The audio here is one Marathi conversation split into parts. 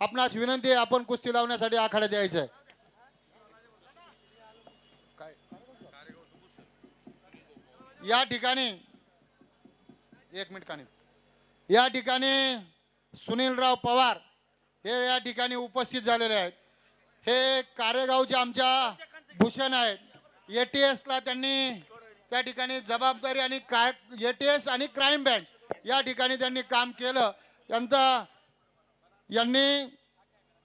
आपणास विनंती आहे, आपण कुस्ती लावण्यासाठी आखाड्यात यायचं आहे. या ठिकाणी एक मिनिट कानी या ठिकाणी सुनीलराव पवार हे या ठिकाणी उपस्थित झालेले आहेत. हे कारेगावचे आमच्या भूषण आहेत. ATS ला त्यांनी त्या ठिकाणी जबाबदारी आणि ATS आणि क्राईम ब्रँच या ठिकाणी त्यांनी काम केलं. यांनी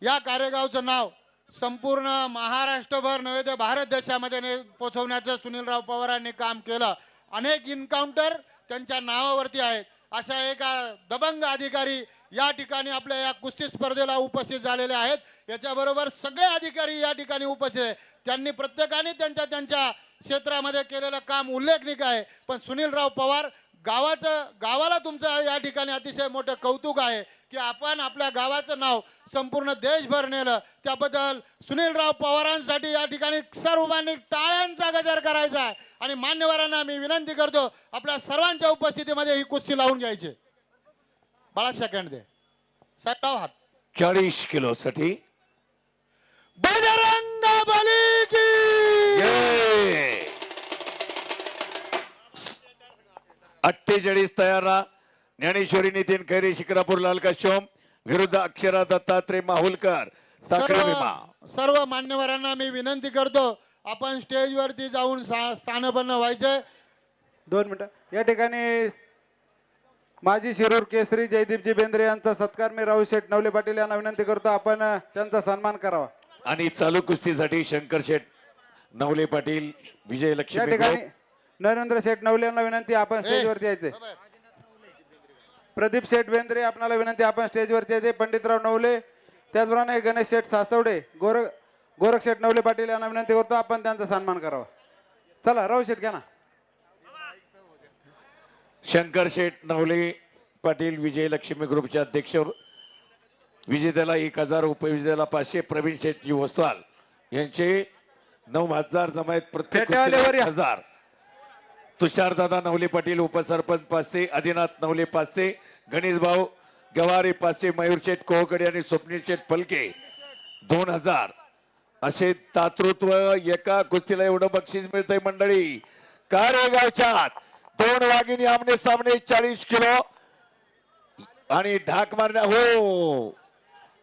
या कारेगावचं नाव संपूर्ण महाराष्ट्रभर नव्हे तर भारत देशामध्ये पोहोचवण्याचं सुनीलराव पवारांनी काम केलं. अनेक इन्काउंटर त्यांच्या नावावरती आहेत. अशा एका दबंग अधिकारी या ठिकाणी आपल्या या कुस्ती स्पर्धेला उपस्थित झालेले आहेत. याच्याबरोबर सगळे अधिकारी या ठिकाणी उपस्थित आहेत. त्यांनी प्रत्येकाने त्यांच्या क्षेत्रामध्ये केलेलं काम उल्लेखनीय आहे. पण सुनीलराव पवार गावाला तुमचं या ठिकाणी अतिशय मोठं कौतुक आहे की आपण आपल्या गावाचं नाव संपूर्ण देशभर नेलं. त्याबद्दल सुनीलराव पवारांसाठी या ठिकाणी सर्वांनी टाळ्यांचा गजर करायचा आहे. आणि मान्यवरांना मी विनंती करतो आपल्या सर्वांच्या उपस्थितीमध्ये ही कुस्ती लावून घ्यायची. बाळा सेकंड दे साहेब हात 40 किलो साठी बजरंग बली की 48 तयार राहा. ज्ञानेश्वरी नितीन खैरे शिक्रापूर लाल काश्यम विरुद्ध अक्षरा दत्तात्रय माहुलकर साखरे भीमा. सर्व मान्यवरांना मी विनंती करतो आपण स्टेजवरती जाऊन स्थानपन्न व्हायचंय. 2 मिनिटं. या ठिकाणी माजी शिरूर केसरी जयदीपजी बेंद्रे यांचा सत्कार मी राहुल शेठ नवले पाटील यांना विनंती करतो आपण त्यांचा सन्मान करावा. आणि चालू कुस्तीसाठी शंकर शेठ नवले पाटील विजय या लक्ष्मी ठिकाणी नरेंद्र शेठ नवले यांना विनंती आपण स्टेजवरती यायचे. प्रदीप शेठ बेंद्रे आपल्याला विनंती आपण स्टेजवरती यायचे. पंडितराव नवले त्याचप्रमाणे गणेश शेठ सासवडे गोरख शेठ नवले पाटील यांना विनंती करतो आपण त्यांचा सन्मान करावा. चला राहुल शेठ घ्या ना. शंकर शेठ नवले पाटील विजय लक्ष्मी ग्रुपचे अध्यक्ष. विजेत्याला 1000 उपविजेत्याला 500. प्रवीण शेठ वस्ताल यांचे 9000 जमा आहेत. प्रत्येक 1000. तुषारदादा नवले पाटील उपसरपंच 500. आदिनाथ नवले 500. गणेश भाऊ गवारे 500. मयूर शेठ कोहकडे आणि स्वप्नील शेठ फलके 2000. असे दातृत्व एका कुस्तीला एवढं बक्षीस मिळतंय मंडळी. कारेगावच्या 2 वाघिणी आमने सामने 40 किलो आणि ढाक मारण्या हो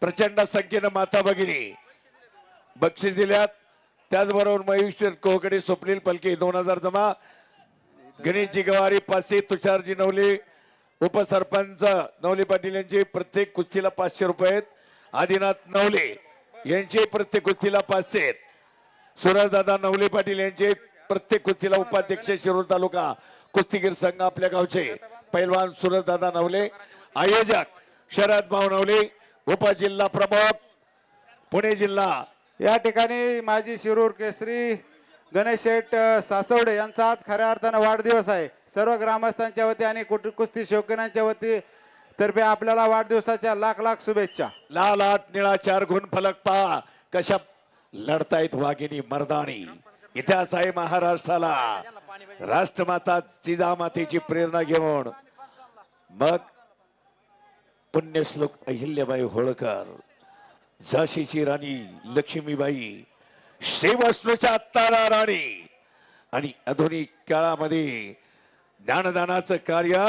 प्रचंड संख्येनं माता भगिनी बक्षीस दिल्यात. त्याचबरोबर मयूर कोहकडे स्वप्नील पलके 2000 जमा. गणेशजी गवारी 500. तुषारजी नवले उपसरपंच नवले पाटील यांचे प्रत्येक कुस्तीला 500 रुपये आहेत. आदिनाथ नवले यांचे प्रत्येक कुस्तीला 500 आहेत. सुरजदादा नवले पाटील यांचे प्रत्येक कुस्तीला उपाध्यक्ष शिरूर तालुका कुस्तीगीर संघ आपल्या गावचे पैलवान सुरजदादा नवले. आयोजक शरद भाऊ नवले. उपजिल्हा प्रमुख पुणे जिल्हा. या ठिकाणी माजी शिरूर केसरी गणेश शेठ सासवडे यांचा आज खऱ्या अर्थानं वाढदिवस आहे. सर्व ग्रामस्थांच्या वती आणि कुस्ती शौकीनांच्या वती तर्फे आपल्याला वाढदिवसाच्या लाख शुभेच्छा. लाल आठ निळा 4 गुण फलक पहा कशा लढतायत वाघिणी मर्दानी. इतिहास आहे महाराष्ट्राला. राष्ट्रमाता जिजामातेची प्रेरणा घेऊन मग पुण्यश्लोक अहिल्याबाई होळकर, झाशीची राणी लक्ष्मीबाई, श्रीवष्णूच्या तारा राणी आणि आधुनिक काळामध्ये ज्ञानदानाचं कार्य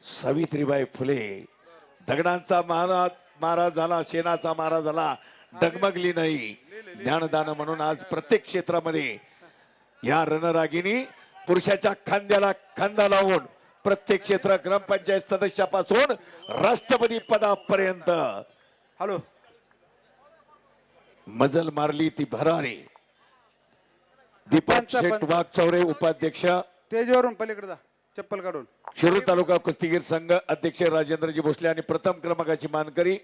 सावित्रीबाई फुले. दगडांचा मारा झाला, शेणाचा मारा झाला, डगमगली नाही. ज्ञानदान म्हणून आज प्रत्येक क्षेत्रामध्ये या रणरागिनी पुरुषाच्या खांद्याला खांदा लावून प्रत्येक क्षेत्र ग्रामपंचायत सदस्यापासून राष्ट्रपती पदापर्यंत हॅलो मजल मारली ती भरारी. दीपक शेठ वाघचौरे उपाध्यक्ष स्टेजवरून पलीकडे जा चप्पल काढून. शिरूर तालुका कुस्तीगीर संघ अध्यक्ष राजेंद्रजी भोसले आणि प्रथम क्रमांकाची मानकरी